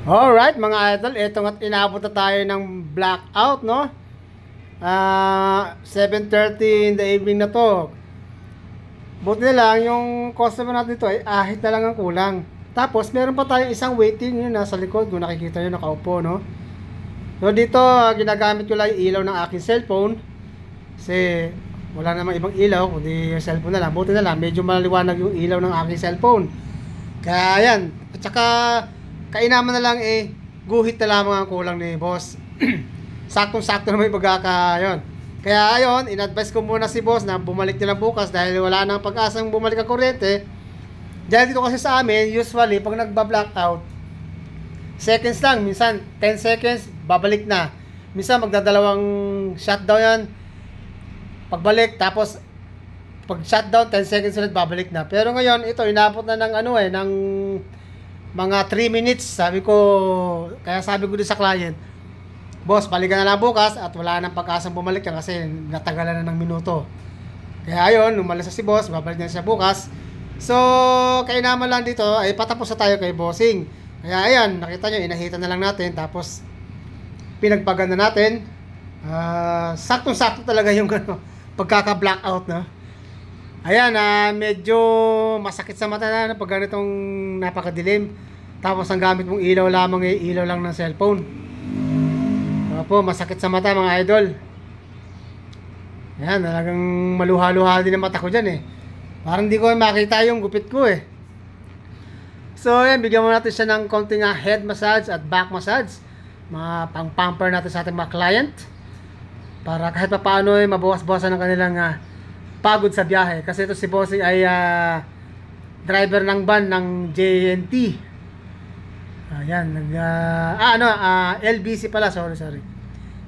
Alright mga idol, ito nga't inabot na tayo ng blackout, no? 7:30 in the evening na to. Buti na lang yung customer natin dito ay ahit na lang ang kulang. Tapos meron pa tayong isang waiting yun nasa likod, kung nakikita nyo nakaupo, no? So dito ginagamit ko lang yung ilaw ng aking cellphone kasi wala namang ibang ilaw kundi yung cellphone na lang. Buti na lang medyo maliwanag yung ilaw ng aking cellphone. Kaya yan. At saka kainaman na lang guhit na lamang ang kulang ni boss. Saktong-sakto na may pagkaka yun. Kaya ayun, in-advise ko muna si boss na bumalik nila bukas dahil wala nang pag-asang bumalik ang kuryente. Dahil dito kasi sa amin, usually pag nagba-blackout, seconds lang, minsan 10 seconds, babalik na. Minsan magdadalawang shutdown yan. Pagbalik, tapos pag shutdown, 10 seconds ulit, babalik na. Pero ngayon, ito, inabot na ng ng mga 3 minutes. Sabi ko, kaya sabi ko din sa client, boss, balikan na lang bukas at wala nang pag-asang bumalik yan kasi natagalan na ng minuto. Kaya ayun, umalis na si boss, babalik na siya bukas. So, kainaman lang dito, ay patapos na tayo kay bossing. Kaya ayan, nakita nyo, inahitan na lang natin, tapos pinagpagan na natin. Saktong-sakto talaga yung pagkaka-blackout, no? Ayan, medyo masakit sa mata na pag ganitong napakadilim. Tapos ang gamit mong ilaw lamang ay ilaw lang ng cellphone. Opo, masakit sa mata mga idol. Ayan, talagang maluha-luha din ang mata ko dyan Parang di ko makita yung gupit ko So ayan, bigyan mo natin siya ng konting head massage at back massage. Mga pang-pamper natin sa ating mga client. Para kahit pa paano mabawas-bawasan ng kanilang pagod sa biyahe. Kasi ito si bossing ay driver ng van ng JNT. Ayan, LBC pala, sorry.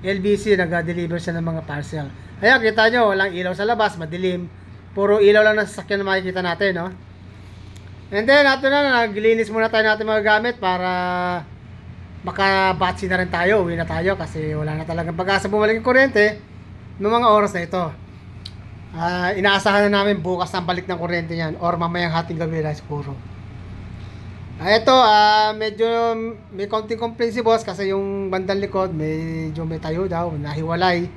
LBC, nag-deliver siya ng mga parcel. Ayan, kita nyo, walang ilaw sa labas, madilim. Puro ilaw lang na sasakyan na makikita natin, no? And then, ato na, naglinis muna tayo natin mga gamit para makabatsi na rin tayo, uwi na tayo kasi wala na talagang pag-asa bumalik ang kuryente noong mga oras na ito. Inaasahan na namin bukas ang balik ng kuryente niyan or mamayang hating gabi na siguro. Ito, medyo may konting complaint si boss kasi yung bandang likod medyo may tayo daw, nahiwalay.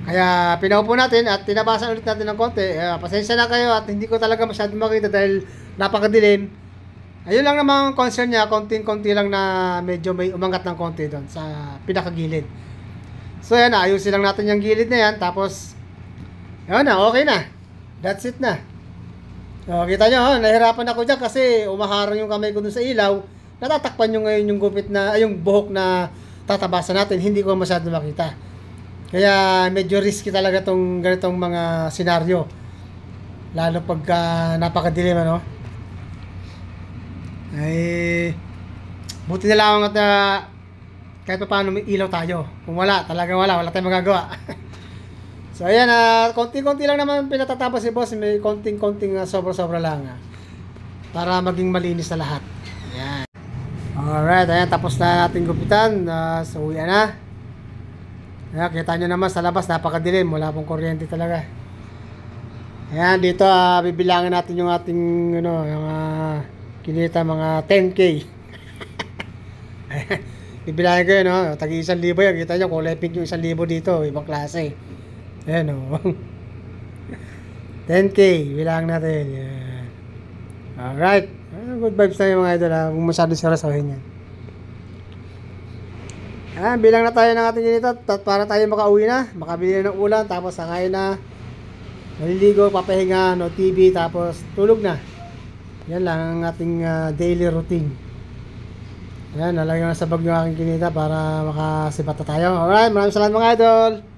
Kaya pinaupo natin at tinabasan ulit natin ng konti. Pasensya na kayo at hindi ko talaga masyadong makita dahil napakadilim. Ayun lang naman concern niya, konting-konti lang na medyo may umangat ng konti doon sa pinakagilid. So yan, ayusin lang natin yung gilid na yan. Tapos, yun na, okay na. That's it na. So, kita nyo, nahirapan ako dyan kasi umaharang yung kamay ko dun sa ilaw. Natatakpan nyo ngayon yung gupit na, yung buhok na tatabasan natin. Hindi ko masyado makita. Kaya medyo risky talaga tong ganitong mga senaryo. Lalo pagka napakadilim, ay buti na lang at kahit pa paano may ilaw tayo. Kung wala, talagang wala tayong magagawa. So ayan, konti-konti lang naman pinatatapos si boss. May konting-konting sobra-sobra lang para maging malinis na lahat. Ayan. Alright, ayan, tapos na natin gupitan. So uwi na. Ayan, kita nyo naman sa labas, napakadilim. Wala pong kuryente talaga. Ayan, dito bibilangin natin yung ating yung kinita mga 10K. Bibilangin ko yun, tagi 1,000 yan. Kita nyo, kulay pink yung 1,000 dito. Ibang klase. Ayan 10K, bilang natin. Ayan. Alright. Good vibes na yung mga idol. Kung masyadong sarasahin yan. Ayan, bilang na tayo ng ating kinita para tayo makauwi na. Makabili na ng ulan. Tapos sakayin na. Maliligo, papahinga, TV. Tapos tulog na. Yan lang ang ating daily routine. Ayan, nalagyan na sa bag yung aking kinita para makasipata tayo. Alright, maraming salamat mga idol.